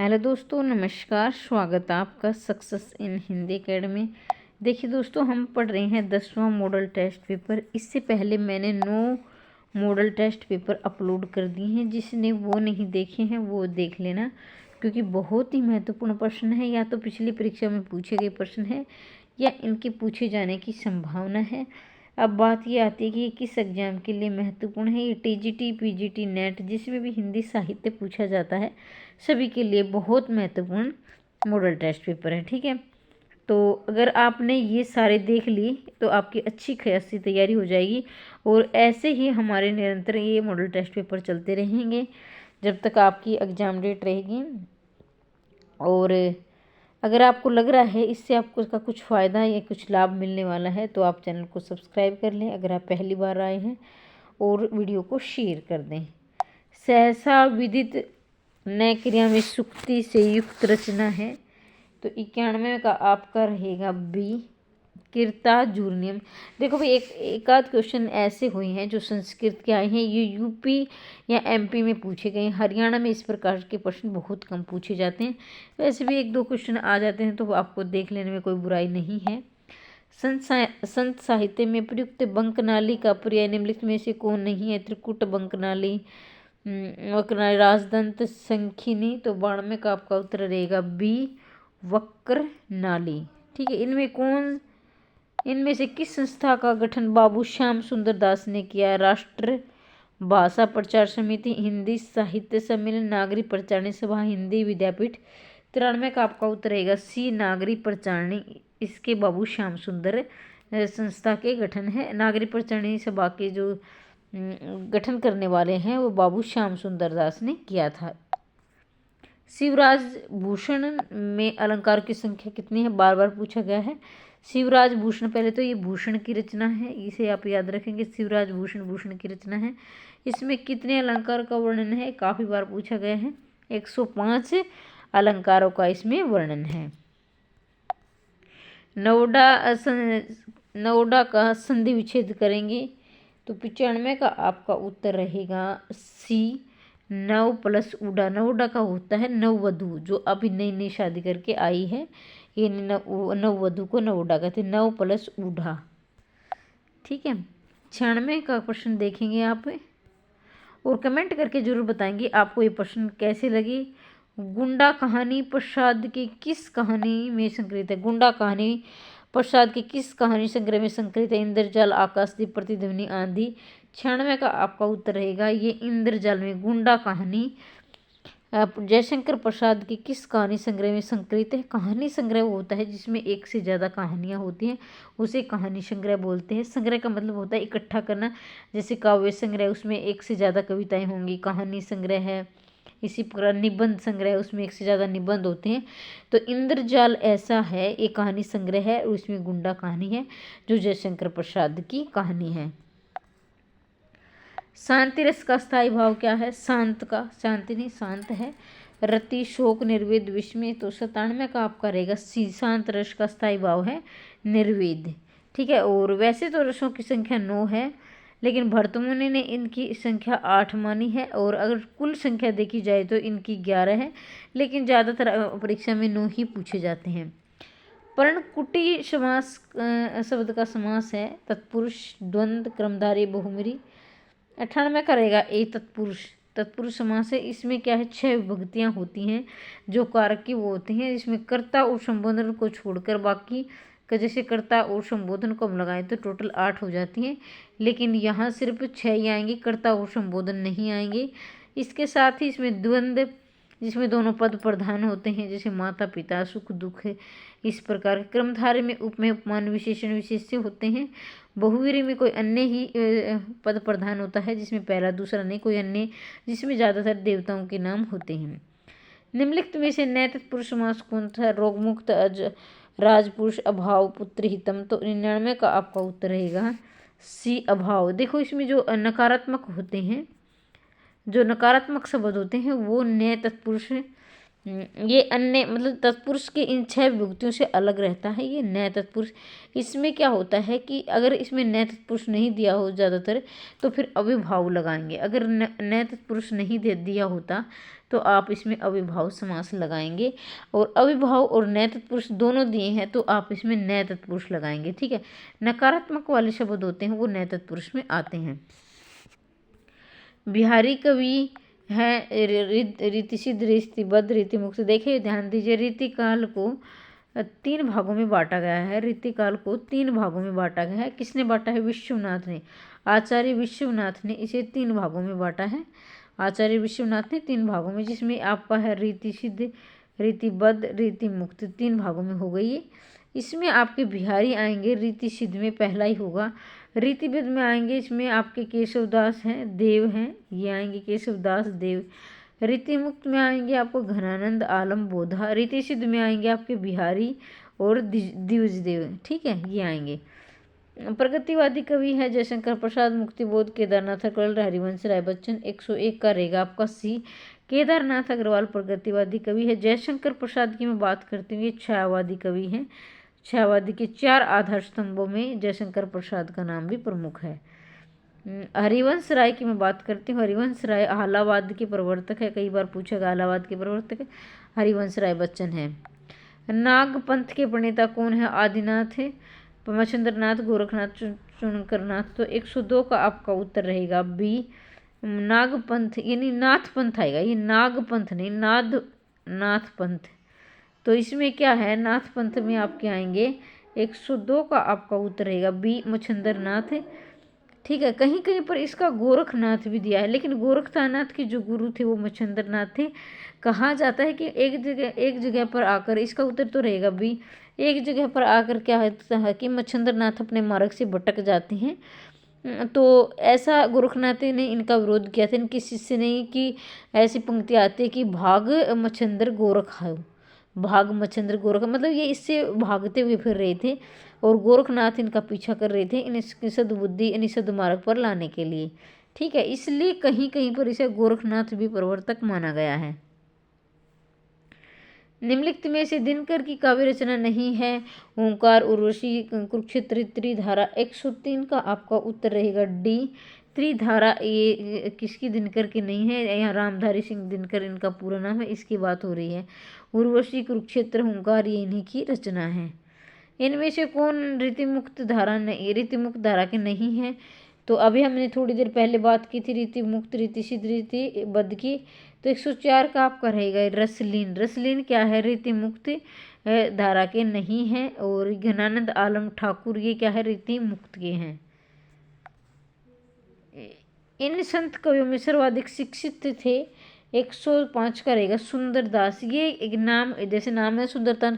Hello दोस्तों, नमस्कार। स्वागत है आपका सक्सेस इन हिंदी एकेडमी। देखिए दोस्तों, हम पढ़ रहे हैं 10वां मॉडल टेस्ट पेपर। इससे पहले मैंने 9 मॉडल टेस्ट पेपर अपलोड कर दिए हैं। जिसने वो नहीं देखे हैं वो देख लेना, क्योंकि बहुत ही महत्वपूर्ण प्रश्न है। या तो पिछली परीक्षा में पूछे गए प्रश्न है या इनके पूछे जाने की संभावना है। अब बात ये आती है कि किस एग्जाम के लिए महत्वपूर्ण है। ये टीजीटी, पीजीटी, नेट, जिसमें भी हिंदी साहित्य पूछा जाता है, सभी के लिए बहुत महत्वपूर्ण मॉडल टेस्ट पेपर है। ठीक है, तो अगर आपने ये सारे देख लिए तो आपकी अच्छी खासी तैयारी हो जाएगी। और ऐसे ही हमारे निरंतर ये मॉडल टेस्ट पेपर चलते रहेंगे जब तक आपकी एग्ज़ाम डेट रहेगी। और अगर आपको लग रहा है इससे आपको इसका कुछ फ़ायदा या कुछ लाभ मिलने वाला है तो आप चैनल को सब्सक्राइब कर लें अगर आप पहली बार आए हैं, और वीडियो को शेयर कर दें। सहसा विदित नए क्रिया में सुक्ति से युक्त रचना है, तो 91 का आपका रहेगा बी, कीर्ता जूर्नियम। देखो भाई, एक आध क्वेश्चन ऐसे हुए हैं जो संस्कृत के आए हैं, ये यूपी या एमपी में पूछे गए हैं। हरियाणा में इस प्रकार के प्रश्न बहुत कम पूछे जाते हैं। वैसे भी एक दो क्वेश्चन आ जाते हैं तो आपको देख लेने में कोई बुराई नहीं है। संत साहित्य में प्रयुक्त बंकनाली का पर्याय निम्नलिखित में से कौन नहीं है। त्रिकुट, बंकनाली, वक्रनाली, राजदंत, संखिनी। तो 92 का आपका उत्तर रहेगा बी, वक्र नाली। ठीक है, इनमें से किस संस्था का गठन बाबू श्याम सुंदर दास ने किया। राष्ट्र भाषा प्रचार समिति, हिंदी साहित्य सम्मेलन, नागरिक प्रचारणी सभा, हिंदी विद्यापीठ। 93 का आपका उत्तर रहेगा सी, नागरिक प्रचारणी। इसके बाबू श्याम सुंदर संस्था के गठन है। नागरिक प्रचारणी सभा के जो गठन करने वाले हैं वो बाबू श्याम सुंदर दास ने किया था। शिवराज भूषण में अलंकार की संख्या कितनी है, बार बार पूछा गया है। शिवराज भूषण, पहले तो ये भूषण की रचना है, इसे आप याद रखेंगे। शिवराज भूषण भूषण की रचना है। इसमें कितने अलंकार का वर्णन है, काफ़ी बार पूछा गया है। 105 अलंकारों का इसमें वर्णन है। नवोडा का संधि विच्छेद करेंगे, तो 95 का आपका उत्तर रहेगा सी, नव प्लस उडा। नवोडा का होता है नववधु, जो अभी नई नई शादी करके आई है, ये नववधु को नवोडा कहते हैं। नव प्लस उडा। ठीक है, 96 का प्रश्न देखेंगे आप, और कमेंट करके जरूर बताएंगे आपको ये प्रश्न कैसे लगी। गुंडा कहानी प्रसाद की किस कहानी में संकलित है। गुंडा कहानी प्रसाद की किस कहानी संग्रह में संकलित है। इंद्रजाल, आकाशदीप, प्रतिध्वनि, आंधी। 96 का आपका उत्तर रहेगा ये इंद्रजाल में गुंडा कहानी जयशंकर प्रसाद की किस कहानी संग्रह में संकलित है। कहानी संग्रह वो होता है जिसमें एक से ज़्यादा कहानियाँ होती हैं, उसे कहानी संग्रह बोलते हैं। संग्रह का मतलब होता है इकट्ठा करना, जैसे काव्य संग्रह उसमें एक से ज़्यादा कविताएं होंगी, कहानी संग्रह है। इसी प्रकार निबंध संग्रह, उसमें एक से ज़्यादा निबंध होते हैं। तो इंद्रजाल ऐसा है, एक कहानी संग्रह है, उसमें गुंडा कहानी है जो जयशंकर प्रसाद की कहानी है। शांति रस का स्थायी भाव क्या है। शांत का, शांति नहीं शांत है। रति, शोक, निर्वेद, विस्मय। तो 97 का आपका रहेगा सी, शांत रस का स्थायी भाव है निर्वेद। ठीक है, और वैसे तो रसों की संख्या 9 है, लेकिन भर्तमुनि ने इनकी संख्या 8 मानी है। और अगर कुल संख्या देखी जाए तो इनकी 11 है, लेकिन ज़्यादातर परीक्षा में 9 ही पूछे जाते हैं। पर्णकुटी समास शब्द का समास है तत्पुरुष, द्वंद्व, क्रमधारय, बहुब्रीहि। 98 का रहेगा ए, तत्पुरुष। तत्पुरुष समास है, इसमें क्या है 6 विभक्तियाँ होती हैं जो कारक की वो होती हैं। इसमें कर्ता और संबोधन को छोड़कर बाकी का, जैसे कर्ता और संबोधन को हम लगाएं तो टोटल 8 हो जाती हैं, लेकिन यहाँ सिर्फ 6 ही आएंगे, कर्ता और संबोधन नहीं आएंगे। इसके साथ ही इसमें द्वंद्व, जिसमें दोनों पद प्रधान होते हैं, जैसे माता पिता, सुख दुख, इस प्रकार। क्रमधारय में उपमेय, उपमान, विशेषण, विशेष्य होते हैं। बहुव्रीहि में कोई अन्य ही पद प्रधान होता है, जिसमें पहला दूसरा नहीं, कोई अन्य, जिसमें ज़्यादातर देवताओं के नाम होते हैं। निम्नलिखित में से नए तत्पुरुष समास कौन था। रोगमुक्त, राजपुरुष, अभाव, पुत्र हितम। तो 99 का आपका उत्तर रहेगा सी, अभाव। देखो, इसमें जो नकारात्मक होते हैं, जो नकारात्मक शब्द होते हैं वो नए तत्पुरुष, ये अन्य मतलब तत्पुरुष के इन 6 विभक्तियों से अलग रहता है ये नए तत्पुरुष। इसमें क्या होता है कि अगर इसमें नए तत्पुरुष नहीं दिया हो ज़्यादातर, तो फिर अविभाव लगाएंगे। अगर नए तत्पुरुष नहीं दे दिया होता तो आप इसमें अविभाव समास लगाएंगे। और अविभाव और नए तत्पुरुष दोनों दिए हैं तो आप इसमें नए तत्पुरुष लगाएंगे। ठीक है, नकारात्मक वाले शब्द होते हैं वो नए तत्पुरुष में आते हैं। बिहारी कवि है रीतिसिद्ध, रीतिबद्ध, रीतिमुक्त। देखिए ध्यान दीजिए, रीतिकाल को 3 भागों में बांटा गया है। रीतिकाल को 3 भागों में बांटा गया है। किसने बांटा है? विश्वनाथ ने। आचार्य विश्वनाथ ने इसे 3 भागों में बांटा है। आचार्य विश्वनाथ ने 3 भागों में, जिसमें आपका है रीतिसिद्ध, रीतिबद्ध, रीतिमुक्त, 3 भागों में हो गई है। इसमें आपके बिहारी आएंगे रीतिसिद्ध में, पहला ही होगा। रीतिबद्ध में आएंगे, इसमें आपके केशवदास हैं, देव हैं, ये आएंगे केशवदास, देव। रीतिमुक्त में आएंगे आपको घनानंद, आलम, बोधा। रीतिसिद्ध में आएंगे आपके बिहारी और द्विजदेव। ठीक है, ये आएंगे। प्रगतिवादी कवि है जयशंकर प्रसाद, मुक्तिबोध, केदारनाथ अग्रवाल, हरिवंश राय बच्चन। 101 का रहेगा आपका सी। केदारनाथ अग्रवाल प्रगतिवादी कवि है। जयशंकर प्रसाद की मैं बात करती हूँ, ये छायावादी कवि हैं। छायावादी के 4 आधार स्तंभों में जयशंकर प्रसाद का नाम भी प्रमुख है। हरिवंश राय की मैं बात करती हूँ। हरिवंश राय आलावाद के प्रवर्तक है, कई बार पूछा गया आलावाद के प्रवर्तक है। हरिवंश राय बच्चन है। नागपंथ के प्रणेता कौन है? आदिनाथ है, मच्छिंद्रनाथ, गोरखनाथ, चुनकरनाथ। तो 102 का आपका उत्तर रहेगा बी, नागपंथ, यानी नाथ पंथ आएगा। ये नागपंथ नहीं, नाथ पंथ। तो इसमें क्या है? नाथ पंथ में आपके आएंगे 102 का आपका उत्तर रहेगा बी, मच्छिंद्रनाथ। ठीक है, कहीं कहीं पर इसका गोरखनाथ भी दिया है, लेकिन गोरखनाथ के जो गुरु थे वो मच्छिंद्रनाथ थे। कहा जाता है कि एक जगह पर आकर, इसका उत्तर तो रहेगा बी, एक जगह पर आकर क्या होता है कि मच्छिंद्रनाथ अपने मार्ग से भटक जाते हैं। तो ऐसा गोरखनाथ ने इनका विरोध किया था, इनके शिष्य ने, कि ऐसी पंक्ति आती है कि भाग मच्छिंद्र गोरख, भाग मच्छिंद्र गोरख, मतलब ये इससे भागते हुए फिर रहे थे और गोरखनाथ इनका पीछा कर रहे थे इनकी सद्बुद्धि, यानी सद्मार्ग पर लाने के लिए। ठीक है, इसलिए कहीं कहीं पर इसे गोरखनाथ भी प्रवर्तक माना गया है। निम्नलिखित में से दिनकर की काव्य रचना नहीं है। ओंकार, उर्वशी, कुरुक्षेत्र, त्रिधारा। 103 का आपका उत्तर रहेगा डी, त्रिधारा। ये किसकी? दिनकर की नहीं है, यहाँ रामधारी सिंह दिनकर इनका पूरा नाम है, इसकी बात हो रही है। उर्वशी, कुरुक्षेत्र, ओंकार ये इन्हीं की रचना है। इनमें से कौन रीतिमुक्त धारा नहीं, रीतिमुक्त धारा के नहीं है? तो अभी हमने थोड़ी देर पहले बात की थी रीतिमुक्त, रीतिसिद्ध, रीतिबद्ध की। तो 104 का आपका रहेगा रसलीन। रसलीन क्या है? रीतिमुक्त धारा के नहीं है। और घनानंद आलम ठाकुर ये क्या है? रीतिमुक्त के हैं। इन संत कवियों में सर्वाधिक शिक्षित थे 105 का रहेगा सुंदरदास। ये एक नाम, जैसे नाम है सुंदरता,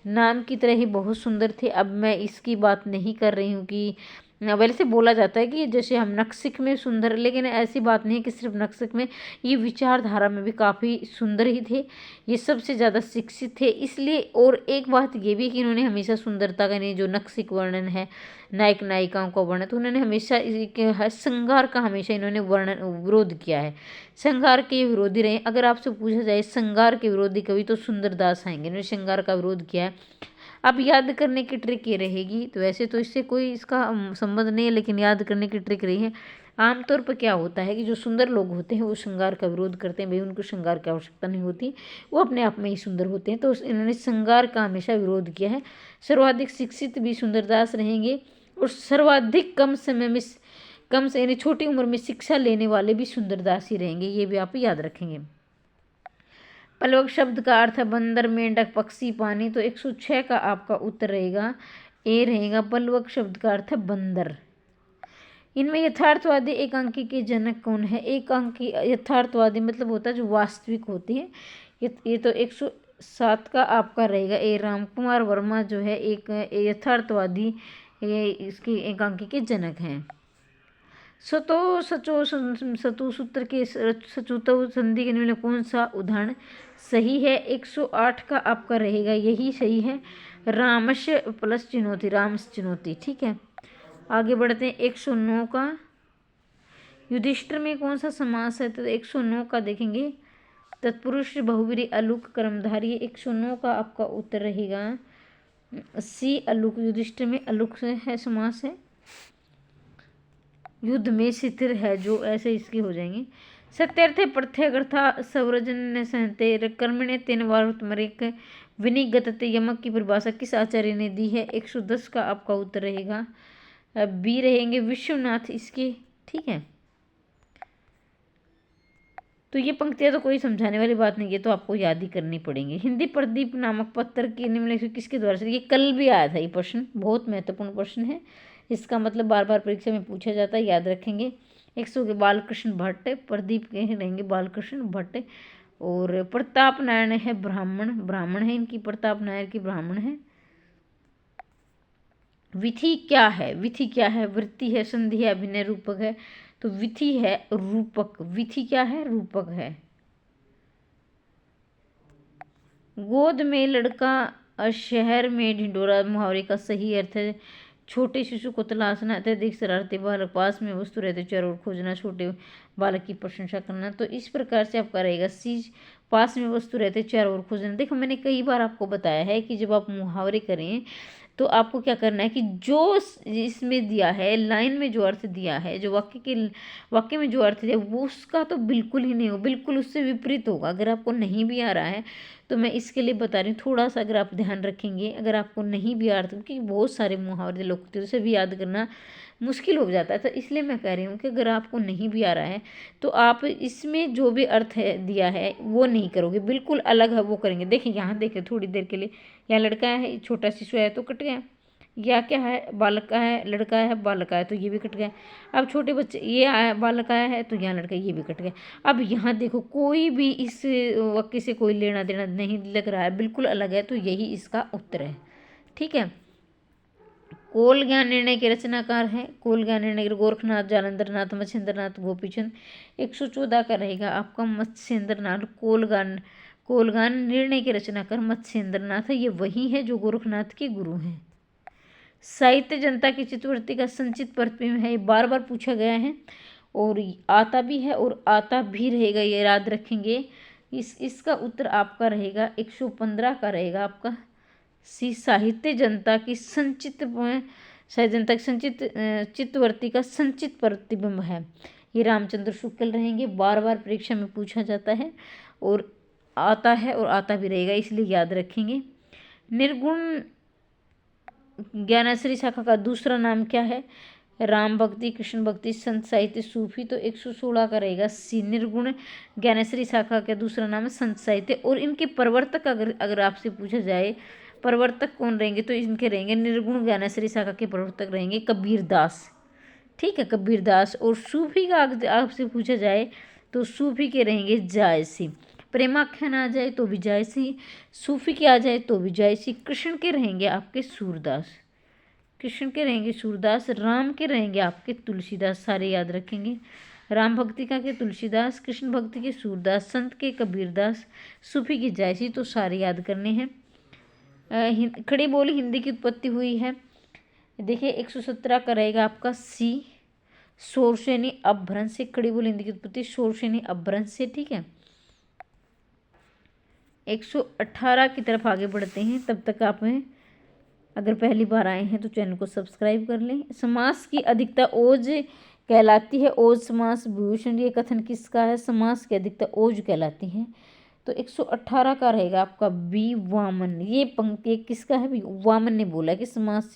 नाम की तरह ही बहुत सुंदर थे। अब मैं इसकी बात नहीं कर रही हूँ कि वैसे बोला जाता है कि जैसे हम नक्सिक में सुंदर, लेकिन ऐसी बात नहीं है कि सिर्फ नक्सिक में, ये विचारधारा में भी काफ़ी सुंदर ही थे। ये सबसे ज़्यादा शिक्षित थे इसलिए। और एक बात ये भी कि इन्होंने हमेशा सुंदरता का, नहीं जो नक्सिक वर्णन है, नायक नायिकाओं का वर्णन, तो उन्होंने हमेशा श्रृंगार का हमेशा इन्होंने विरोध किया है। श्रृंगार के विरोधी रहे। अगर आपसे पूछा जाए श्रृंगार के विरोधी कवि, तो सुंदरदास आएंगे, इन्होंने श्रृंगार का विरोध किया है। अब याद करने की ट्रिक ये रहेगी, तो वैसे तो इससे कोई इसका संबंध नहीं है, लेकिन याद करने की ट्रिक रही है। आमतौर पर क्या होता है कि जो सुंदर लोग होते हैं वो श्रृंगार का विरोध करते हैं, भाई उनको श्रृंगार की आवश्यकता नहीं होती, वो अपने आप में ही सुंदर होते हैं। तो इन्होंने श्रृंगार का हमेशा विरोध किया है। सर्वाधिक शिक्षित भी सुंदरदास रहेंगे और सर्वाधिक कम समय में, कम से यानी छोटी उम्र में शिक्षा लेने वाले भी सुंदरदास ही रहेंगे, ये भी आप याद रखेंगे। पलवक शब्द का अर्थ है बंदर, मेंढक, पक्षी, पानी। तो 106 का आपका उत्तर रहेगा ए रहेगा, पलवक शब्द का अर्थ है बंदर। इनमें यथार्थवादी एकांकी के जनक कौन है? एकांकी यथार्थवादी मतलब होता है जो वास्तविक होते हैं। ये तो 107 का आपका रहेगा ए, राम कुमार वर्मा जो है एक यथार्थवादी, ये इसकी एकांकी के जनक हैं। सतो सचो सतु सूत्र के सचुतो संधि के निम्न कौन सा उदाहरण सही है? 108 का आपका रहेगा यही सही है, रामस्य प्लस चुनौती, रामस चुनौती। ठीक है, आगे बढ़ते हैं। 109 का युधिष्ठिर में कौन सा समास है? तो 109 का देखेंगे तत्पुरुष, बहुव्रीहि, अलूक, कर्मधारी। 109 का आपका उत्तर रहेगा सी, अलूक। युधिष्ठिर में अलूक से है समास है। युद्ध में स्थिर है जो, ऐसे इसके हो जाएंगे। सत्यर्थे प्रत्यगर्था स्वरजन सहते कर्मणे तेन वारुतमरेक विनिगतते यमक की परिभाषा किस आचार्य ने दी है? 110 का आपका उत्तर रहेगा बी रहेंगे विश्वनाथ इसके। ठीक है, तो ये पंक्तियाँ तो कोई समझाने वाली बात नहीं, ये तो आपको याद ही करनी पड़ेंगी। हिंदी प्रदीप नामक पत्र की निम्नलिखित किसके द्वारा से, ये कल भी आया था ये प्रश्न, बहुत महत्वपूर्ण प्रश्न है, इसका मतलब बार बार परीक्षा में पूछा जाता है, याद रखेंगे। 100 के बालकृष्ण भट्ट, प्रदीप के रहेंगे बालकृष्ण भट्ट, और प्रताप नारायण है ब्राह्मण है इनकी, प्रताप नायर की ब्राह्मण है। विधि क्या है? विधि क्या है? वृत्ति है, संधि है, अभिनय, रूपक है। तो विधि है रूपक, विधि क्या है? रूपक है। गोद में लड़का शहर में ढिंडोरा मुहावरे का सही अर्थ है छोटे शिशु को तलाशना, अत्यधिक शरारती बालक, पास में वस्तु रहते चारों ओर खोजना, छोटे बालक की प्रशंसा करना। तो इस प्रकार से आपका रहेगा सी, पास में वस्तु रहते चारों ओर खोजना। देखो मैंने कई बार आपको बताया है कि जब आप मुहावरे करें तो आपको क्या करना है कि जो इसमें दिया है, लाइन में जो अर्थ दिया है, जो वाक्य में जो अर्थ दिया वो उसका तो बिल्कुल ही नहीं हो, बिल्कुल उससे विपरीत होगा। अगर आपको नहीं भी आ रहा है तो मैं इसके लिए बता रही हूँ, थोड़ा सा अगर आप ध्यान रखेंगे, अगर आपको नहीं भी आ रहा, क्योंकि बहुत सारे मुहावरे लोग होते हैं उसे भी याद करना मुश्किल हो जाता है, तो इसलिए मैं कह रही हूँ कि अगर आपको नहीं भी आ रहा है तो आप इसमें जो भी अर्थ है दिया है वो नहीं करोगे, बिल्कुल अलग है वो करेंगे। देखिए यहाँ देखिए थोड़ी देर के लिए, यहाँ लड़का है, छोटा शिशु है तो कट गया, या क्या है बालक का है, लड़का है बालक का है तो ये भी कट गया। अब छोटे बच्चे ये आया बालक आया है तो यहाँ लड़का, ये भी कट गया। अब यहाँ देखो कोई भी इस वाक्य से कोई लेना देना नहीं लग रहा है, बिल्कुल अलग है, तो यही इसका उत्तर है। ठीक है, कोल ज्ञान निर्णय के रचनाकार हैं, कोल ज्ञान निर्णय गोरखनाथ, जालंधर नाथ, मत्स्येंद्र गोपीचंद। 114 का रहेगा आपका मत्स्येंद्र नाथ। कोलगान निर्णय के रचनाकार मत्स्येंद्र नाथ है, ये वही है जो गोरखनाथ के गुरु हैं। साहित्य जनता की चित्तवृत्ति का संचित प्रतिबिंब है, ये बार बार पूछा गया है और आता भी है और आता भी रहेगा, ये याद रखेंगे। इसका उत्तर आपका रहेगा 115 का रहेगा आपका सी, साहित्य जनता की संचित चित्तवृत्ति का संचित प्रतिबिंब है, ये रामचंद्र शुक्ल रहेंगे, बार बार परीक्षा में पूछा जाता है और आता है और आता भी रहेगा, इसलिए याद रखेंगे। निर्गुण ज्ञानाश्री शाखा का दूसरा नाम क्या है? राम भक्ति, कृष्ण भक्ति, संत साहित्य, सूफी। तो 116 का रहेगा सी, निर्गुण ज्ञानाश्री शाखा का दूसरा नाम है संत साहित्य। और इनके प्रवर्तक अगर आपसे पूछा जाए प्रवर्तक कौन रहेंगे तो इनके रहेंगे निर्गुण ज्ञानाश्री शाखा के प्रवर्तक रहेंगे कबीर दास। ठीक है, कबीर दास। और सूफी का आपसे पूछा जाए तो सूफी के रहेंगे जायसी। प्रेमाख्यान आ जाए तो भी जायसी, सूफी के आ जाए तो भी जायसी। कृष्ण के रहेंगे आपके सूरदास, कृष्ण के रहेंगे सूरदास। राम के रहेंगे आपके तुलसीदास, सारे याद रखेंगे। राम भक्ति का के तुलसीदास, कृष्ण भक्ति के सूरदास, संत के कबीरदास, सूफी की जायसी। तो सारे याद करने हैं। खड़ी बोली हिंदी की उत्पत्ति हुई है, देखिए 117 का रहेगा आपका सी, शोर से यानी अपभ्रंश से। खड़ी बोली हिंदी की उत्पत्ति शोर से यानी अपभ्रंश से। ठीक है, 118 की तरफ आगे बढ़ते हैं। तब तक आप अगर पहली बार आए हैं तो चैनल को सब्सक्राइब कर लें। समास की अधिकता ओज कहलाती है, ओज समास विभूषण। ये कथन किसका है? समास की अधिकता ओज कहलाती है। तो 118 का रहेगा आपका बी, वामन। ये पंक्ति किसका है? वामन ने बोला कि समास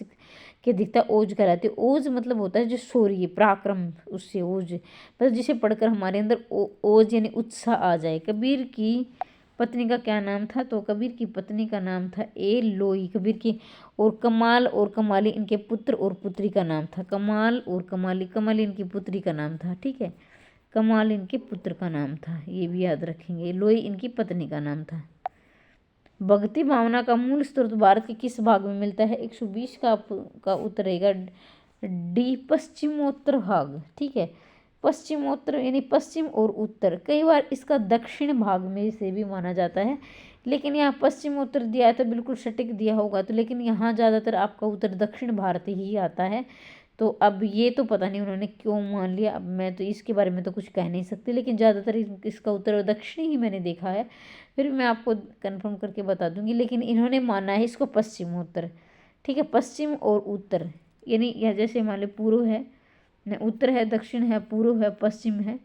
की अधिकता ओज कहलाती है। ओज मतलब होता है जो शौर्य पराक्रम, उससे ओज, बस जिसे पढ़कर हमारे अंदर ओज यानी उत्साह आ जाए। कबीर की पत्नी का क्या नाम था? तो कबीर की पत्नी का नाम था ए लोई। कबीर की और कमाल और कमाली इनके पुत्र और पुत्री का नाम था। कमाल और कमाली, कमाली इनकी पुत्री का नाम था। ठीक है, कमाल इनके पुत्र का नाम था, ये भी याद रखेंगे। लोई इनकी पत्नी का नाम था। भक्ति भावना का मूल स्रोत भारत के किस भाग में मिलता है? 120 का उत्तर रहेगा डी, पश्चिमोत्तर भाग। ठीक है, पश्चिमोत्तर यानी पश्चिम और उत्तर। कई बार इसका दक्षिण भाग में से भी माना जाता है, लेकिन यहाँ पश्चिमोत्तर दिया है तो बिल्कुल सटीक दिया होगा, तो लेकिन यहाँ ज़्यादातर आपका उत्तर दक्षिण भारत ही आता है। तो अब ये तो पता नहीं उन्होंने क्यों मान लिया, अब मैं तो इसके बारे में तो कुछ कह नहीं सकती, लेकिन ज़्यादातर इसका उत्तर दक्षिणी ही मैंने देखा है, फिर मैं आपको कंफर्म करके बता दूंगी, लेकिन इन्होंने माना है इसको पश्चिमोत्तर। ठीक है, पश्चिम और उत्तर यानी यह जैसे मान लो पूर्व है, उत्तर है, दक्षिण है, पूर्व है, पश्चिम है,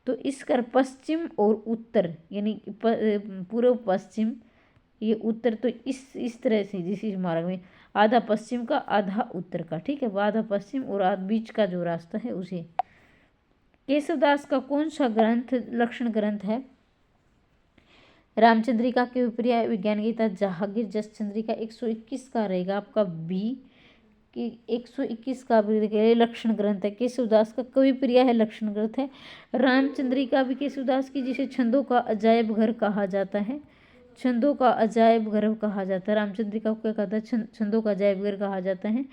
तो इसका पश्चिम और उत्तर यानी पूर्व पश्चिम, ये उत्तर, तो इस तरह से जिस मार्ग में आधा पश्चिम का आधा उत्तर का, ठीक है, वो आधा पश्चिम और आधा बीच का जो रास्ता है उसे। केशवदास का कौन सा ग्रंथ लक्षण ग्रंथ है? रामचंद्रिका के विपर्य, विज्ञान गीता, जहांगीर, जस चंद्रिका। 121 का रहेगा आपका बी कि 121 का भी लक्षण ग्रंथ है। केशवदास का कवि प्रिय है, लक्षण ग्रंथ है। रामचंद्रिका भी केशवदास की, जिसे छंदों का अजायब घर कहा जाता है, छंदों का अजायब घर कहा जाता है। रामचंद्रिका को क्या कहता है? छंदों का अजायब घर कहा जाता है।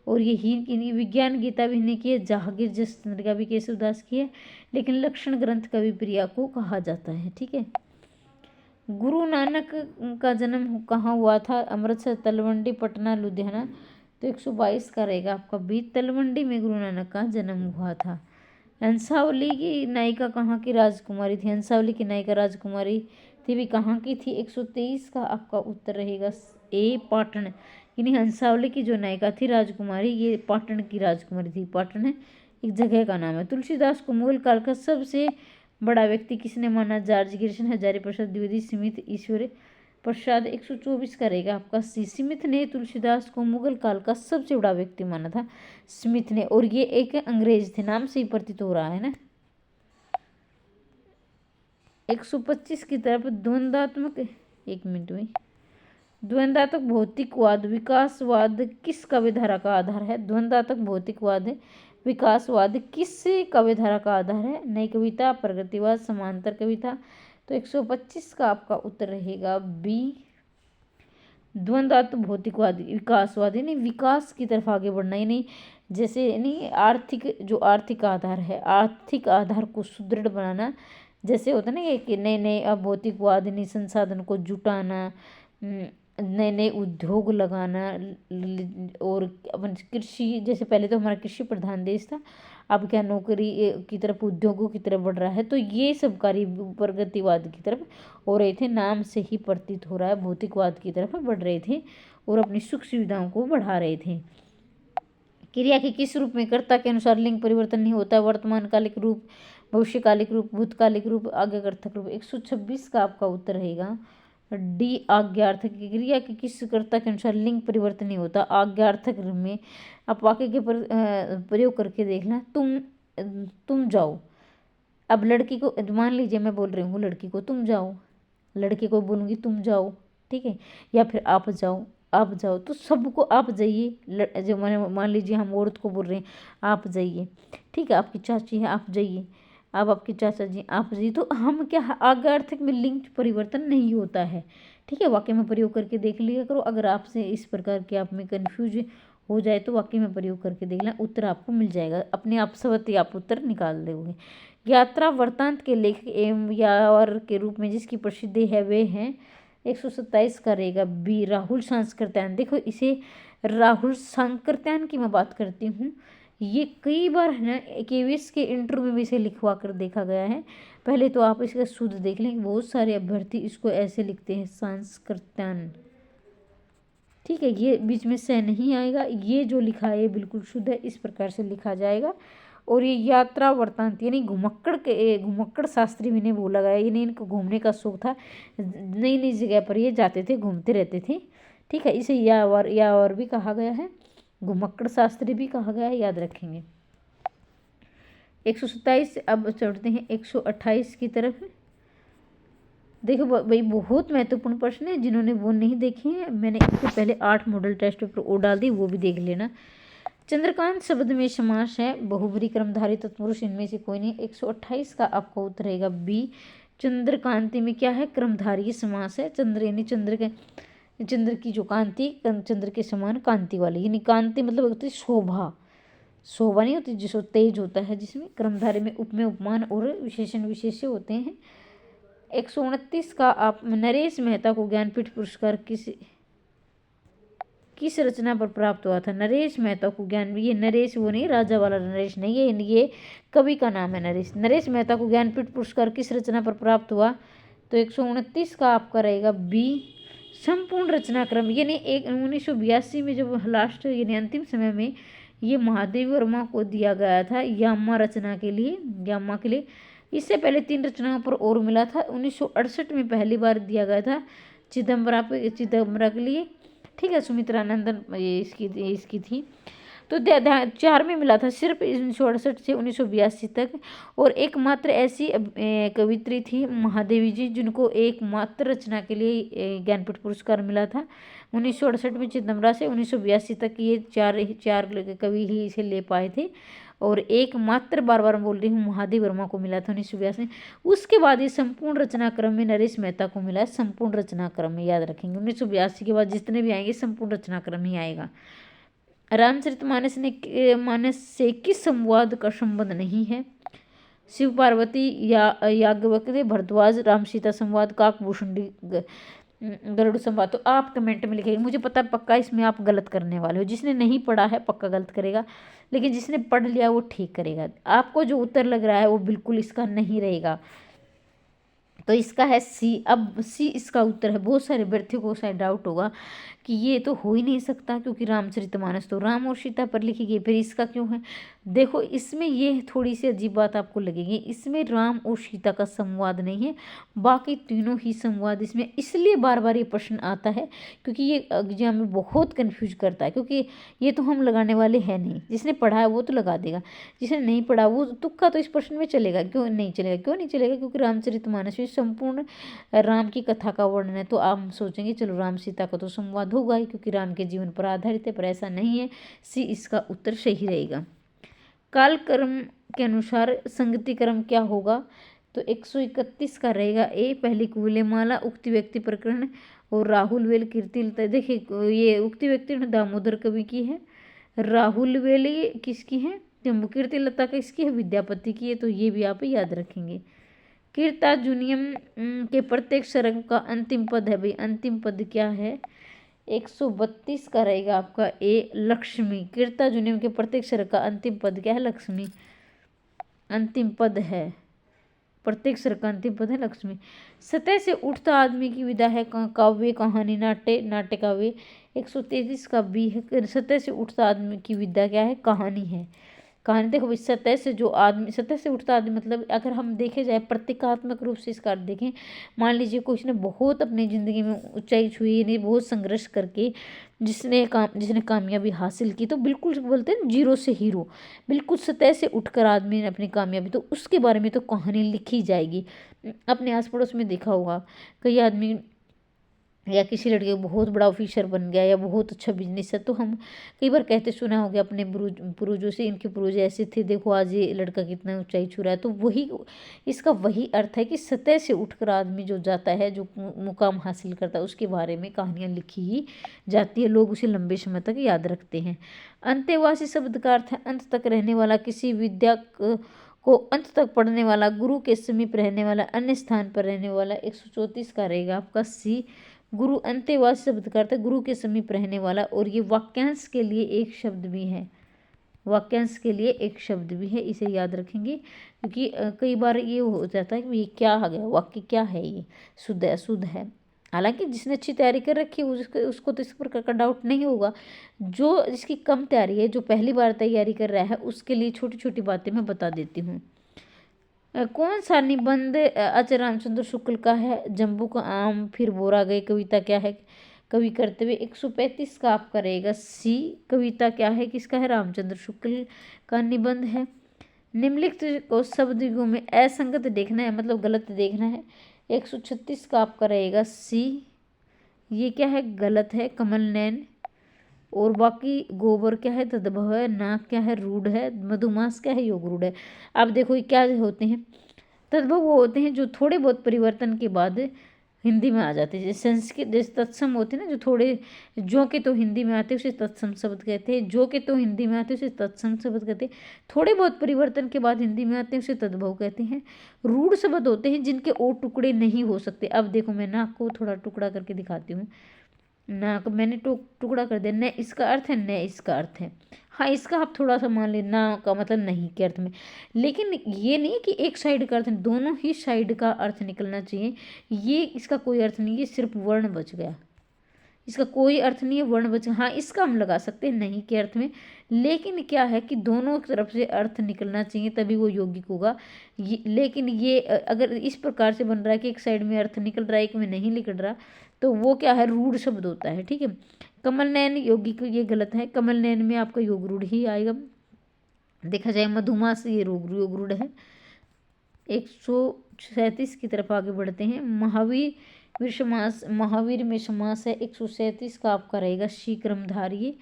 और यही विज्ञान गीता भी इन्हें की है। जहांगीर, जस चंद्रिका भी केशवदास की है, लेकिन लक्षण ग्रंथ कवि प्रिया को कहा जाता है, ठीक है। गुरु नानक का जन्म कहाँ हुआ था? अमृतसर, तलवंडी, पटना, लुधियाना। तो 122 का रहेगा आपका बी, तलवंडी में गुरु नानक का जन्म हुआ था। हंसावली की नायिका कहाँ की राजकुमारी थी? हंसावली की नायिका राजकुमारी थी, भी कहाँ की थी? 123 का आपका उत्तर रहेगा ए, पाटन। यानी हंसावली की जो नायिका थी राजकुमारी, ये पाटन की राजकुमारी थी। पाटन है एक जगह का नाम है। तुलसीदास को मुगल काल का सबसे बड़ा व्यक्ति किसने माना? जॉर्ज ग्रिशन, हजारी प्रसाद द्विवेदी, स्मिथ, ईश्वर प्रसाद। 124 का रहेगा आपका सी, स्मिथ ने तुलसीदास को मुगल काल का सबसे बड़ा व्यक्ति माना था, स्मिथ ने। और ये एक अंग्रेज थे, नाम से ही प्रतीत हो रहा है ना। 125 की तरफ द्वंद्वात्मक, एक मिनट में, द्वंद्वात्मक भौतिकवाद विकासवाद किस काव्यधारा का आधार है? द्वंद्वात्मक भौतिकवाद विकासवाद किस काव्यधारा का आधार है? नई कविता, प्रगतिवाद, समांतर कविता। तो 125 का आपका उत्तर रहेगा बी, द्वंद्वात्मक भौतिकवाद विकासवाद, यानी विकास की तरफ आगे बढ़ना, यानी जैसे यानी आर्थिक, जो आर्थिक आधार है, आर्थिक आधार को सुदृढ़ बनाना, जैसे होता है ना कि नए नए भौतिकवाद यानी संसाधन को जुटाना, नए नए उद्योग लगाना, और अपन कृषि, जैसे पहले तो हमारा कृषि प्रधान देश था, अब क्या नौकरी की तरफ, उद्योगों की तरफ बढ़ रहा है। तो ये सब कार्य प्रगतिवाद की तरफ हो रहे थे, नाम से ही प्रतीत हो रहा है, भौतिकवाद की तरफ बढ़ रहे थे और अपनी सुख सुविधाओं को बढ़ा रहे थे। क्रिया के किस रूप में कर्ता के अनुसार लिंग परिवर्तन नहीं होता? वर्तमान कालिक रूप, भविष्यकालिक रूप, भूतकालिक रूप, आज्ञार्थक रूप। 126 का आपका उत्तर रहेगा डी, आज्ञार्थक। क्रिया के किस कर्ता के अनुसार लिंग परिवर्तन नहीं होता? आज्ञार्थक में। आप वाक्य के प्रयोग करके देखना। तुम जाओ। अब लड़की को, मान लीजिए मैं बोल रही हूँ लड़की को तुम जाओ, लड़के को बोलूँगी तुम जाओ, ठीक है, या फिर आप जाओ, आप जाओ, तो सबको आप जाइए। जो मैंने, मान लीजिए हम औरत को बोल रहे हैं आप जाइए, ठीक है, आपकी चाची है आप जाइए, अब आपके चाचा जी आप जी, तो हम क्या, आज्ञार्थक में लिंग परिवर्तन नहीं होता है, ठीक है। वाक्य में प्रयोग करके देख लिया करो। अगर आपसे इस प्रकार के आप में कन्फ्यूज हो जाए तो वाक्य में प्रयोग करके देखना, उत्तर आपको मिल जाएगा, अपने आप स्वतः आप उत्तर निकाल दोगे। यात्रा वृत्तांत के लेखक एवं यावर के रूप में जिसकी प्रसिद्धि है वे हैं। 127 का रहेगा बी, राहुल सांकृत्यायन। देखो इसे राहुल सांकृत्यायन की मैं बात करती हूँ, ये कई बार है ना केवीएस के इंटरव्यू में भी इसे लिखवा कर देखा गया है। पहले तो आप इसका शुद्ध देख लें, बहुत सारे अभ्यर्थी इसको ऐसे लिखते हैं सांकृत्यायन, ठीक है, ये बीच में से नहीं आएगा, ये जो लिखा है ये बिल्कुल शुद्ध है, इस प्रकार से लिखा जाएगा। और ये यात्रा वृत्तांत यानी घुमक्कड़ शास्त्री भी ने बोला गया, यानी इनको घूमने का शौक था, नई नई जगह पर ये जाते थे, घूमते रहते थे, ठीक है, इसे यावर भी कहा गया है, घुमक्कड़ शास्त्री भी कहा गया है, याद रखेंगे। 127 अब चढ़ते हैं 128 की तरफ। देखो भाई बहुत महत्वपूर्ण प्रश्न है, जिन्होंने वो नहीं देखे हैं मैंने इससे पहले 8 मॉडल टेस्ट पेपर और डाल दी, वो भी देख लेना। चंद्रकांत शब्द में समास है, बहुब्री, कर्मधारय, तत्पुरुष, इनमें से कोई नहीं। 128 का आपका उत्तर रहेगा बी, चंद्रकांति में क्या है? कर्मधारय समास है। चंद्र यानी चंद्र की जो कांति, चंद्र के समान कांति वाली, यानी कांति मतलब होती है शोभा, शोभा नहीं होती जिसको तेज होता है, जिसमें कर्मधारय में उपमेय, उपमान और विशेषण विशेष्य होते हैं। 129 का आप, नरेश मेहता को ज्ञानपीठ पुरस्कार किस रचना पर प्राप्त हुआ था? नरेश मेहता को ज्ञान, ये नरेश वो नहीं, राजा वाला नरेश नहीं है, ये कवि का नाम है नरेश। नरेश मेहता को ज्ञानपीठ पुरस्कार किस रचना पर प्राप्त हुआ? तो 129 का आपका रहेगा बी, संपूर्ण रचनाक्रम, यानी 1982 में जब लास्ट यानी अंतिम समय में ये महादेव वर्मा को दिया गया था यामा रचना के लिए, यामा के लिए, इससे पहले 3 रचनाओं पर और मिला था। 1968 में पहली बार दिया गया था चिदम्बरा के लिए। ठीक है, सुमित्रानंदन ये इसकी थी। तो 4 में मिला था सिर्फ 1968 से 1982 तक। और एकमात्र ऐसी कवित्री थी महादेवी जी, जिनको एकमात्र रचना के लिए ज्ञानपीठ पुरस्कार मिला था। 1968 में चिदम्बरा से 1982 तक ये चार कवि ही इसे ले पाए थे। और एकमात्र, बार बार बोल रही हूँ, महादेव वर्मा को मिला था 1982 में। उसके बाद ये संपूर्ण रचनाक्रम में नरेश मेहता को मिला है। संपूर्ण रचनाक्रम में याद रखेंगे, 1982 के बाद जितने भी आएंगे संपूर्ण रचनाक्रम ही आएगा। रामचरितमानस से किस संवाद का संबंध नहीं है? शिव पार्वती या याज्ञवल्क्य, भरद्वाज, राम सीता संवाद, काकभूषणी, गरुड़ संवाद। तो आप कमेंट में लिखेंगे। मुझे पता पक्का इसमें आप गलत करने वाले हो। जिसने नहीं पढ़ा है पक्का गलत करेगा, लेकिन जिसने पढ़ लिया वो ठीक करेगा। आपको जो उत्तर लग रहा है वो बिल्कुल इसका नहीं रहेगा। तो इसका है सी। अब सी इसका उत्तर है। बहुत सारे व्यर्थियों को शायद डाउट होगा कि ये तो हो ही नहीं सकता, क्योंकि रामचरितमानस तो राम और सीता पर लिखी गई, फिर इसका क्यों है? देखो, इसमें ये थोड़ी सी अजीब बात आपको लगेगी। इसमें राम और सीता का संवाद नहीं है, बाकी तीनों ही संवाद इसमें। इसलिए बार बार ये प्रश्न आता है, क्योंकि ये एग्जाम में बहुत कन्फ्यूज करता है। क्योंकि ये तो हम लगाने वाले हैं नहीं, जिसने पढ़ा है वो तो लगा देगा, जिसने नहीं पढ़ा वो तुक्का तो इस प्रश्न में चलेगा। क्यों नहीं चलेगा? क्यों नहीं चलेगा? क्योंकि रामचरितमानस में संपूर्ण राम की कथा का वर्णन है। तो आप सोचेंगे चलो राम सीता का तो संवाद होगा ही, क्योंकि राम के जीवन पर आधारित है, पर ऐसा नहीं है। सी इसका उत्तर सही रहेगा। काल कर्म के अनुसार संगति कर्म क्या होगा? तो 131 का रहेगा ए। पहली कुवलयमाला, उक्ति व्यक्ति प्रकरण और राहुल वेल कीर्ति। देखिए, ये उक्ति व्यक्ति दामोदर कवि की है, राहुल वेल ये किसकी है? कीर्ति लता का इसकी है, विद्यापति की है। तो ये भी आप याद रखेंगे। कीर्तार्जुनीयम के प्रत्येक सर्ग का अंतिम पद है भाई। अंतिम पद क्या है? 132 का रहेगा आपका ए, लक्ष्मी। कीर्तार्जुनीयम के प्रत्येक सर्ग का अंतिम पद क्या है? लक्ष्मी। अंतिम पद है, प्रत्येक सर्ग का अंतिम पद है लक्ष्मी। सतह से उठता आदमी की विदा है काव्य, कहानी, नाट्य काव्य। 133 का बी है। सतह से उठता आदमी की विदा क्या है? कहानी है। कहानी। देखो, सतह से जो आदमी, सतह से उठता आदमी मतलब अगर हम देखे जाए प्रतीकात्मक रूप से इसका अर्थ देखें, मान लीजिए कुछ ने बहुत अपनी ज़िंदगी में ऊंचाई छुई, नहीं बहुत संघर्ष करके जिसने कामयाबी हासिल की, तो बिल्कुल बोलते हैं जीरो से हीरो। बिल्कुल सतह से उठकर आदमी ने अपनी कामयाबी, तो उसके बारे में तो कहानी लिखी जाएगी। अपने आस पड़ोस में देखा होगा, कई आदमी या किसी लड़के को बहुत बड़ा ऑफिसर बन गया या बहुत अच्छा बिजनेस है, तो हम कई बार कहते सुना हो गया अपने पूर्वजों से, इनके पूर्वज ऐसे थे, देखो आज ये लड़का कितना ऊंचाई छू रहा है। तो वही इसका वही अर्थ है कि सतह से उठकर आदमी जो जाता है, जो मुकाम हासिल करता है, उसके बारे में कहानियाँ लिखी ही जाती है। लोग उसे लंबे समय तक याद रखते हैं। अंतेवासी शब्द का अर्थ है अंत तक रहने वाला, किसी विद्या को अंत तक पढ़ने वाला, गुरु के समीप रहने वाला, अन्य स्थान पर रहने वाला। 134 का रहेगा आपका सी। गुरु अंतेवासी शब्द का अर्थ है गुरु के समीप रहने वाला। और ये वाक्यांश के लिए एक शब्द भी है, वाक्यांश के लिए एक शब्द भी है, इसे याद रखेंगे। क्योंकि कई बार ये हो जाता है कि ये क्या आ गया, वाक्य क्या है, ये शुद्ध है अशुद्ध है। हालांकि जिसने अच्छी तैयारी कर रखी है उसको तो इस प्रकार का डाउट नहीं होगा। जो जिसकी कम तैयारी है, जो पहली बार तैयारी कर रहा है, उसके लिए छोटी छोटी बातें मैं बता देती हूँ। कौन सा निबंध आचार्य रामचंद्र शुक्ल का है? जम्बू का आम, फिर बोरा गए। कविता क्या है? कवि कर्तव्य। 135 का आपका रहेगा सी। कविता क्या है? किसका है? रामचंद्र शुक्ल का निबंध है। निम्नलिखित को शब्द युगों में असंगत देखना है, मतलब गलत देखना है। 136 का आपका रहेगा सी। ये क्या है? गलत है, कमल नैन। और बाकी गोबर क्या है? तद्भव है। नाक क्या है? रूढ़ है। मधुमास क्या है? योग रूढ़ है। अब देखो ये क्या होते हैं? तद्भव वो होते हैं जो थोड़े बहुत परिवर्तन के बाद हिंदी में आ जाते हैं। जैसे संस्कृत, जैसे तत्सम होते हैं ना, जो थोड़े जो के तो हिंदी में आते हैं उसे तत्सम शब्द कहते हैं, जो के तो हिंदी में आते हैं उसे तत्सम शब्द कहते हैं। थोड़े बहुत परिवर्तन के बाद हिंदी में आते हैं उसे तद्भव कहते हैं। रूढ़ शब्द होते हैं जिनके और टुकड़े नहीं हो सकते। अब देखो मैं नाक को थोड़ा टुकड़ा करके दिखाती हूँ। नाक मैंने टुकड़ा कर दिया। न इसका अर्थ है, न इसका अर्थ है। हाँ, इसका आप थोड़ा सा मान लें, ना का मतलब नहीं के अर्थ में। लेकिन ये नहीं कि एक साइड का अर्थ, दोनों ही साइड का अर्थ निकलना चाहिए। ये इसका कोई अर्थ नहीं, ये सिर्फ वर्ण बच गया, इसका कोई अर्थ नहीं है वर्णवाचक। हाँ, इसका हम लगा सकते हैं नहीं के अर्थ में, लेकिन क्या है कि दोनों तरफ से अर्थ निकलना चाहिए तभी वो यौगिक होगा। लेकिन ये अगर इस प्रकार से बन रहा है कि एक साइड में अर्थ निकल रहा है एक में नहीं निकल रहा, तो वो क्या है, रूढ़ शब्द होता है। ठीक है, कमल नयन यौगिक ये गलत है, कमल नयन में आपका योग रूढ़ ही आएगा। देखा जाए मधुमास ये योग रूढ़ है। 137 की तरफ आगे बढ़ते हैं। महावीर समास, महावीर में समास है। 137 का आपका रहेगा शीक्रमधारी।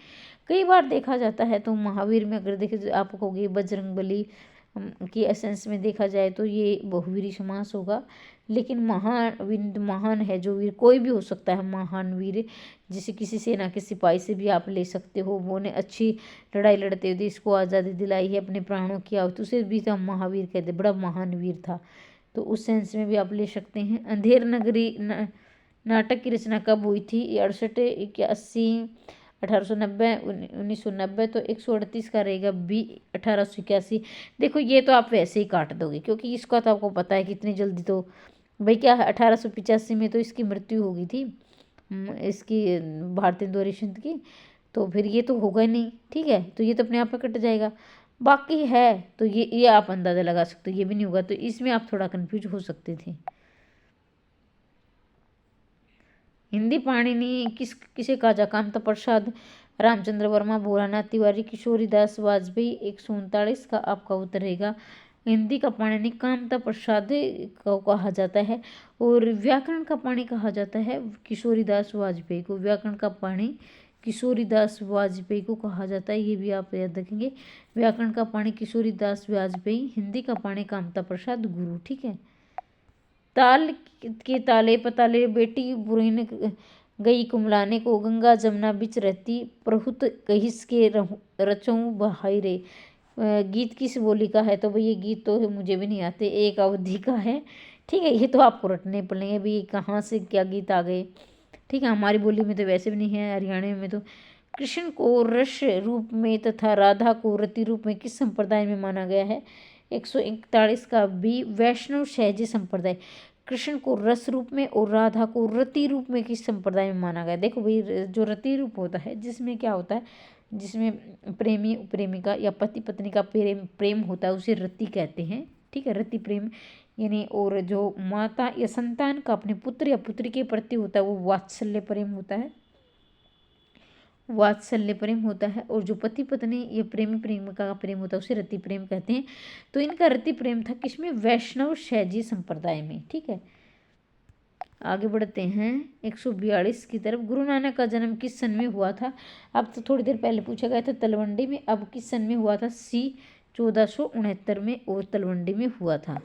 कई बार देखा जाता है तो महावीर में अगर देखे आप कहोगे बजरंगबली की एसेंस में देखा जाए तो ये बहुवीरी समास होगा। लेकिन महान है जो वीर, कोई भी हो सकता है महान वीर, जैसे किसी सेना के सिपाही से भी आप ले सकते हो, वो ने अच्छी लड़ाई लड़ते हुए देश को आज़ादी दिलाई है, अपने प्राणों की आहुति, उसे भी तो हम महावीर कहते, बड़ा महान वीर था। तो उस सेंस में भी आप ले सकते हैं। अंधेर नगरी नाटक की रचना कब हुई थी? 68, 81, 1890, 1990। तो 138 का रहेगा बी, 1881। देखो ये तो आप वैसे ही काट दोगे क्योंकि इसका तो आपको पता है कि इतनी जल्दी तो भाई क्या है, 1885 में तो इसकी मृत्यु हो गई थी, इसकी भारतीय द्वारा सिंध की, तो फिर ये तो होगा ही नहीं। ठीक है, तो ये तो अपने आप में कट जाएगा। बाकी है तो ये आप अंदाज़ा लगा सकते हो, ये भी नहीं होगा, तो इसमें आप थोड़ा कंफ्यूज हो सकते थे। हिंदी पाणिनि किसे कहा जा? कामता प्रसाद, रामचंद्र वर्मा, भोलानाथ तिवारी, किशोरी दास वाजपेयी। 139 का आपका उत्तर रहेगा हिंदी का पाणिनि कामता प्रसाद को कहा जाता है। और व्याकरण का पाणी कहा जाता है किशोरी दास वाजपेयी को। व्याकरण का पाणी किशोरी दास वाजपेयी को कहा जाता है, ये भी आप याद रखेंगे। व्याकरण का पाणी किशोरी दास वाजपेयी, हिंदी का पाणी कामता प्रसाद गुरु। ठीक है, ताल के ताले पताले, बेटी बुरीन गई कुमलाने को, गंगा जमुना बिच रहती, प्रहुत कहिस के रचऊँ बहाई रे। गीत किस बोली का है? तो भाई ये गीत तो मुझे भी नहीं आते, एक अवधि का है। ठीक है, ये तो आपको रटने पड़ेंगे भी कहाँ से क्या गीत आ गए। ठीक है, हमारी बोली में तो वैसे भी नहीं है, हरियाणा में तो। कृष्ण को रस रूप में तथा राधा को रति रूप में किस संप्रदाय में माना गया है? 141 का बी, वैष्णव सहजी संप्रदाय। कृष्ण को रस रूप में और राधा को रति रूप में किस संप्रदाय में माना गया? देखो भाई, जो रति रूप होता है जिसमें क्या होता है, जिसमें प्रेमी प्रेमिका या पति पत्नी का प्रेम होता है उसे रति कहते हैं। ठीक है, रति प्रेम यानी, और जो माता या संतान का अपने पुत्र या पुत्री के प्रति होता है वो वात्सल्य प्रेम होता है, वात्सल्य प्रेम होता है। और जो पति पत्नी या प्रेमी प्रेमिका का प्रेम होता है उसे रति प्रेम कहते हैं। तो इनका रति प्रेम था किसमें? वैष्णव शैजी संप्रदाय में। ठीक है, आगे बढ़ते हैं 142 की तरफ। गुरु नानक का जन्म किस सन में हुआ था? अब तो थोड़ी देर पहले पूछा गया था तलवंडी में, अब किस सन में हुआ था? सी 1469 में, और तलवंडी में हुआ था।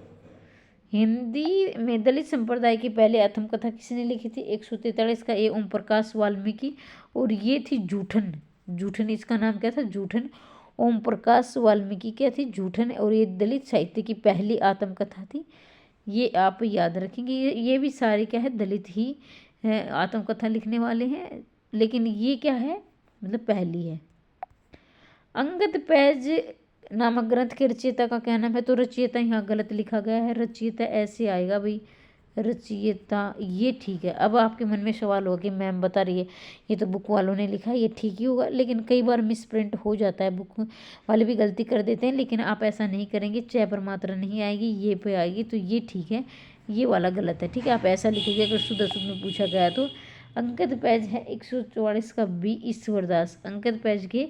हिंदी में दलित संप्रदाय की पहले आत्मकथा किसने लिखी थी? 143 का ए, ओम प्रकाश वाल्मीकि, और ये थी जूठन। जूठन इसका नाम क्या था? जूठन। ओम प्रकाश वाल्मीकि क्या थी? जूठन। और ये दलित साहित्य की पहली आत्मकथा थी, ये आप याद रखेंगे। ये भी सारे क्या है, दलित ही आत्मकथा लिखने वाले हैं, लेकिन ये क्या है, मतलब पहली है। अंगद पैज नामक ग्रंथ के रचयिता का क्या नाम है? तो रचयिता यहाँ गलत लिखा गया है, रचयिता ऐसे आएगा भाई, रचयिता ये ठीक है। अब आपके मन में सवाल होगा कि मैम बता रही है ये तो बुक वालों ने लिखा है, ये ठीक ही होगा, लेकिन कई बार मिस प्रिंट हो जाता है, बुक वाले भी गलती कर देते हैं, लेकिन आप ऐसा नहीं करेंगे। च पर मात्रा नहीं आएगी, ये पे आएगी, तो ये ठीक है, ये वाला गलत है। ठीक है, आप ऐसा लिखोगे अगर शुद्ध शुद्ध में पूछा गया तो। अंगद पैज है 144 का बी, ईश्वरदास। अंगद पैज के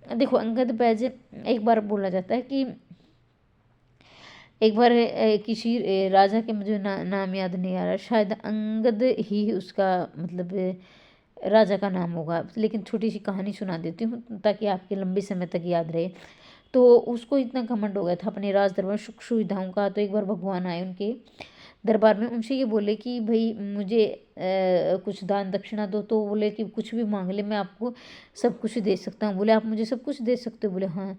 देखो, अंगद पैज एक बार बोला जाता है कि एक बार किसी राजा के, मुझे नाम याद नहीं आ रहा, शायद अंगद ही उसका मतलब राजा का नाम होगा, लेकिन छोटी सी कहानी सुना देती हूँ ताकि आपके लंबे समय तक याद रहे। तो उसको इतना घमंड हो गया था अपने राज दरबार सुख सुविधाओं का, तो एक बार भगवान आए उनके दरबार में, उनसे ये बोले कि भाई मुझे कुछ दान दक्षिणा दो। तो बोले कि कुछ भी मांग ले, मैं आपको सब कुछ दे सकता हूँ। बोले आप मुझे सब कुछ दे सकते हो? बोले हाँ।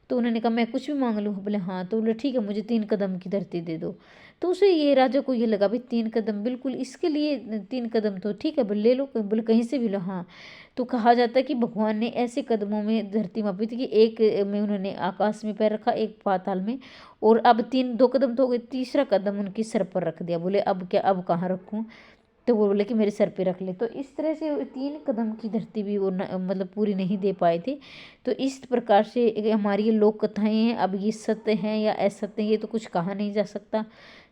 तो उन्होंने कहा मैं कुछ भी मांग लूँ? बोले हाँ। तो बोले ठीक है, मुझे 3 कदम की धरती दे दो। तो उसे ये राजा को ये लगा भाई 3 कदम, बिल्कुल इसके लिए 3 कदम तो ठीक है, बोले ले लो। बोले कहीं से भी लो? हाँ। तो कहा जाता है कि भगवान ने ऐसे कदमों में धरती मापी थी कि एक में उन्होंने आकाश में पैर रखा, एक पाताल में, और अब 2 कदम तो हो गए, तीसरा कदम उनकी सर पर रख दिया। बोले अब क्या, अब कहाँ रखूँ? तो वो बोले कि मेरे सर पे रख ले। तो इस तरह से 3 कदम की धरती भी वो मतलब पूरी नहीं दे पाए थे। तो इस प्रकार से हमारी ये लोक कथाएं हैं। अब ये सत्य हैं या असत्य ये तो कुछ कहा नहीं जा सकता,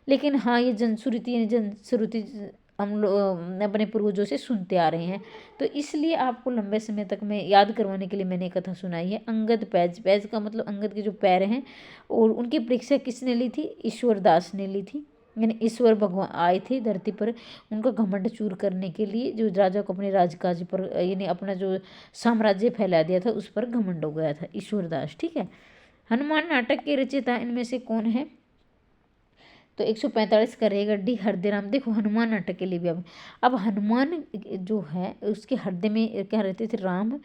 लेकिन हाँ ये जनश्रुति हम लोग अपने पूर्वजों से सुनते आ रहे हैं। तो इसलिए आपको लंबे समय तक मैं याद करवाने के लिए मैंने कथा सुनाई है। अंगद पैज, पैज का मतलब अंगद के जो पैर हैं, और उनकी परीक्षा किसने ली थी? ईश्वर दास ने ली थी। यानी ईश्वर भगवान आए थे धरती पर उनका घमंड चूर करने के लिए, जो राजा को अपने राजकाज पर यानी अपना जो साम्राज्य फैला दिया था उस पर घमंड हो गया था ईश्वर दास। ठीक है। हनुमान नाटक के रचयिता इनमें से कौन है? तो 145 का रहेगा डी हरदीराम। देखो हनुमान नाटक के लिए भी अब हनुमान जो है उसके हृदय में क्या रहते थे? राम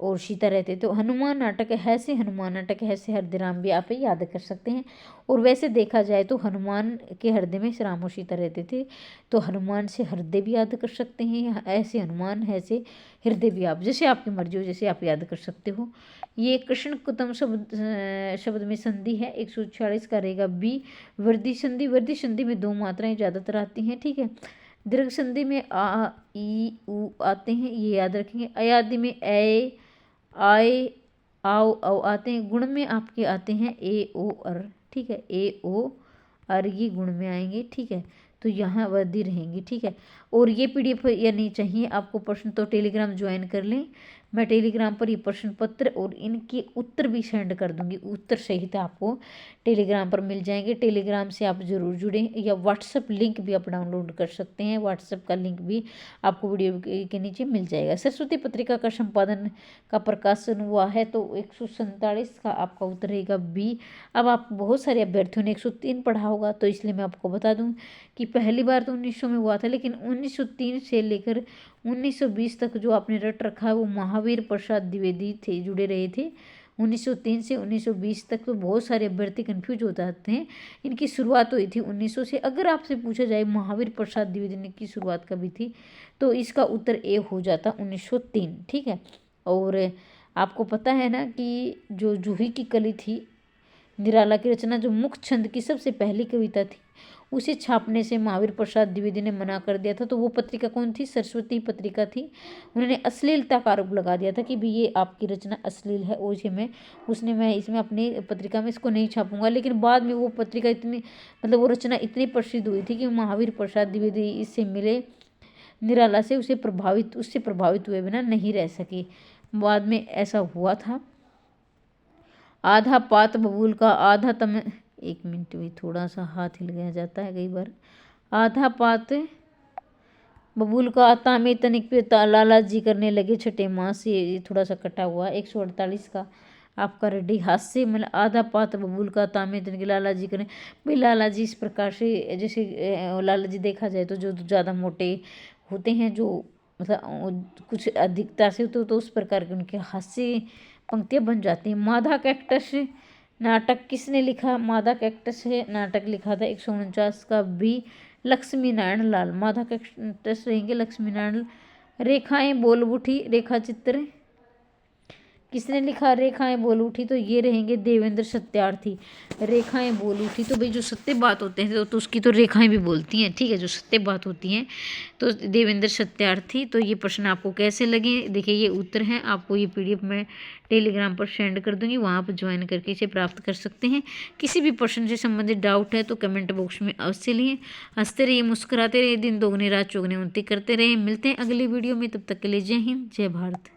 और सीता रहते। तो हनुमान नाटक है से हनुमान नाटक है से हरदीराम भी आप याद कर सकते हैं। और वैसे देखा जाए तो हनुमान के हृदय में राम और सीता रहते थे, तो हनुमान से हृदय भी याद कर सकते हैं, ऐसे हनुमान है से हृदय भी, आप जैसे आपकी मर्जी हो जैसे आप याद कर सकते हो। ये कृष्ण शब्द में संधि है। 146 का रहेगा बी वृद्धि संधि। वृद्धि संधि में 2 मात्राएं ज़्यादातर आती हैं। ठीक है। दीर्घ संधि में आ ई उ आते हैं, ये याद रखेंगे। अयादि में ए आए आओ औ आते हैं। गुण में आपके आते हैं ए ओ अर। ठीक है। ए ओ अर ये गुण में आएंगे। ठीक है। तो यहाँ वृद्धि रहेंगी। ठीक है। और ये PDF या नहीं चाहिए आपको प्रश्न तो टेलीग्राम ज्वाइन कर लें। मैं टेलीग्राम पर ये प्रश्न पत्र और इनके उत्तर भी सेंड कर दूंगी, उत्तर सहित आपको टेलीग्राम पर मिल जाएंगे। टेलीग्राम से आप ज़रूर जुड़ें, या व्हाट्सएप लिंक भी आप डाउनलोड कर सकते हैं। व्हाट्सएप का लिंक भी आपको वीडियो के नीचे मिल जाएगा। सरस्वती पत्रिका का संपादन का प्रकाशन हुआ है, तो 147 का आपका उत्तर रहेगा बी। अब आप बहुत सारे अभ्यर्थियों ने 103 पढ़ा होगा, तो इसलिए मैं आपको बता दूं कि पहली बार तो 1900 में हुआ था, लेकिन 1903 से लेकर 1920 तक जो आपने रट रखा है वो महावीर प्रसाद द्विवेदी थे, जुड़े रहे थे। 1903 से 1920 तक तो बहुत सारे अभ्यर्थी कंफ्यूज हो जाते हैं। इनकी शुरुआत हुई थी 1900 से। अगर आपसे पूछा जाए महावीर प्रसाद द्विवेदी की शुरुआत कभी थी, तो इसका उत्तर ए हो जाता 1903। ठीक है। और आपको पता है ना कि जो जूही की कली थी निराला की रचना, जो मुक्त छंद की सबसे पहली कविता थी, उसे छापने से महावीर प्रसाद द्विवेदी ने मना कर दिया था। तो वो पत्रिका कौन थी? सरस्वती पत्रिका थी। उन्होंने अश्लीलता का आरोप लगा दिया था कि भी ये आपकी रचना अश्लील है, और मैं इसमें अपनी पत्रिका में इसको नहीं छापूंगा। लेकिन बाद में वो पत्रिका इतनी मतलब वो रचना इतनी प्रसिद्ध हुई थी कि महावीर प्रसाद द्विवेदी इससे मिले निराला से, उससे प्रभावित हुए बिना नहीं रह सके। बाद में ऐसा हुआ था। आधा पात बबूल का आधा तम, एक मिनट भी थोड़ा सा हाथ हिल गया जाता है कई बार। आधा पात बबूल का आता में तनिक पे लाला जी करने लगे छठे मास, ये थोड़ा सा कटा हुआ। 148 का आपका रेडी हास्य, मतलब आधा पात बबूल का तामे तनिक लाला जी करें। भाई लाला जी इस प्रकार से, जैसे लाला जी देखा जाए तो जो ज़्यादा मोटे होते हैं, जो मतलब कुछ अधिकता से तो उस प्रकार के उनके हास्य पंक्तियाँ बन जाती हैं। माधा कैक्टस नाटक किसने लिखा? माधा कैक्टस है नाटक लिखा था 149 का बी लक्ष्मी नारायण लाल। माधा कैक्टस रहेंगे लक्ष्मी नारायण। रेखाएं बोल उठी, रेखा चित्र किसने लिखा? रेखाएं बोल उठी, तो ये रहेंगे देवेंद्र सत्यार्थी। रेखाएं बोल उठी, तो भाई जो सत्य बात होते हैं तो उसकी तो रेखाएं भी बोलती हैं। ठीक है। जो सत्य बात होती हैं तो देवेंद्र सत्यार्थी। तो ये प्रश्न आपको कैसे लगे? देखिए ये उत्तर हैं। आपको ये PDF मैं टेलीग्राम पर सेंड कर दूंगी, वहाँ पर ज्वाइन करके इसे प्राप्त कर सकते हैं। किसी भी प्रश्न से संबंधित डाउट है तो कमेंट बॉक्स में अवश्य लिए। हंसते रहिए, मुस्कुराते रहिए, दिन दोगुनी रात चौगुनी उन्नति करते रहिए। मिलते हैं अगली वीडियो में, तब तक के लिए जय हिंद, जय भारत।